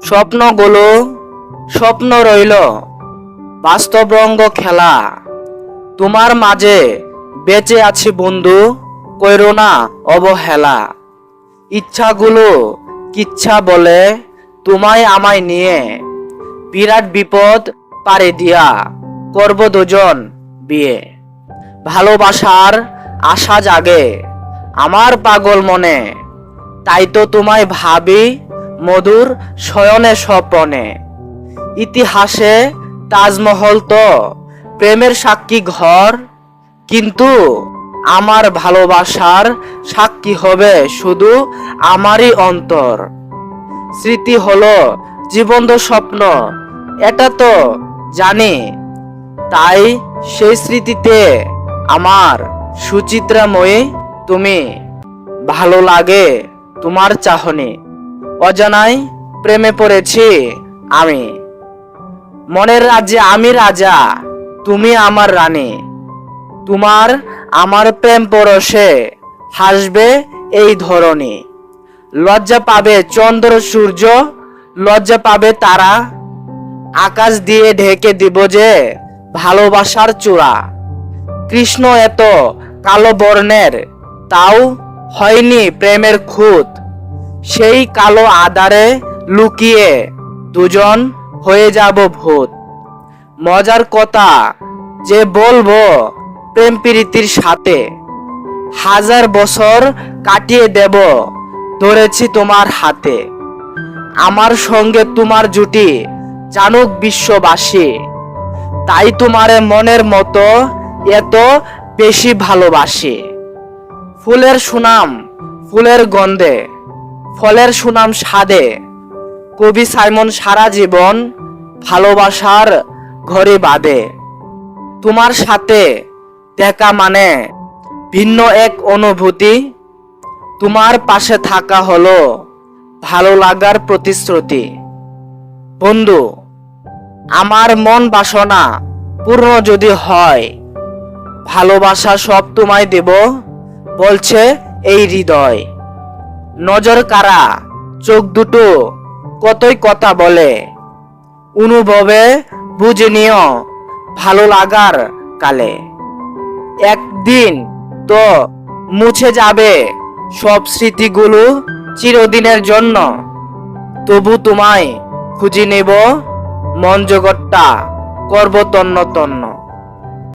স্বপ্নগুলো স্বপ্ন রইল, বাস্তব রঙ্গ খেলা। তোমার মাঝে বেঁচে আছি বন্ধু, কইরো না অবহেলা। ইচ্ছাগুলো কিচ্ছা বলে, তোমায় আমায় নিয়ে বিরাট বিপদ পারে দিয়া করব দুজন বিয়ে। ভালোবাসার আশা জাগে আমার পাগল মনে, তাই তো তোমায় ভাবি মধুর শয়নে স্বপনে। ইতিহাসে তাজমহল তো প্রেমের সাক্ষী ঘর, কিন্তু আমার ভালোবাসার সাক্ষী হবে শুধু আমারই অন্তর। স্মৃতি হলো জীবন্ত স্বপ্ন, এটা তো জানি, তাই সেই স্মৃতিতে আমার সুচিত্রাময়ী তুমি। ভালো লাগে তোমার চাহনি, অজানায় প্রেমে পড়েছি আমি। মনের রাজ্যে আমি রাজা, তুমি আমার রানী। তোমার আমার প্রেম পরশে হাসবে এই ধরনী। লজ্জা পাবে চন্দ্র সূর্য, লজ্জা পাবে তারা, আকাশ দিয়ে ঢেকে দিব যে ভালোবাসার চূড়া। কৃষ্ণ এত কালো বর্ণের, তাও হয়নি প্রেমের খুঁত। সেই কালো আধারে লুকিয়ে দুজন হয়ে যাব ভূত। মজার কথা যে বলবো প্রেম প্রীতির সাথে, হাজার বছর কাটিয়ে দেব ধরেছি তোমার হাতে। আমার সঙ্গে তোমার জুটি জানুক বিশ্ববাসী, তাই তোমারে মনের মতো এত বেশি ভালোবাসি। ফুলের সুনাম ফুলের গন্ধে, ফলের সুনাম স্বাদে, কবি সাইমন সারা জীবন ভালোবাসার ঘরে বাঁধে। তোমার সাথে দেখা মানে ভিন্ন এক অনুভূতি, তোমার পাশে থাকা হলো ভালো লাগার প্রতিশ্রুতি। বন্ধু, আমার মন বাসনা পূর্ণ যদি হয়, ভালোবাসা সব তোমায় দেব বলছে এই হৃদয়। নজর কারা চোখ দুটো কতই কথা বলে, অনুভবে বুঝে নিও ভালো লাগার কালে। একদিন তো মুছে যাবে সব স্মৃতিগুলো চিরদিনের জন্য, তবু তোমায় খুঁজে নেব, মন জগৎটা করব তন্ন তন্ন।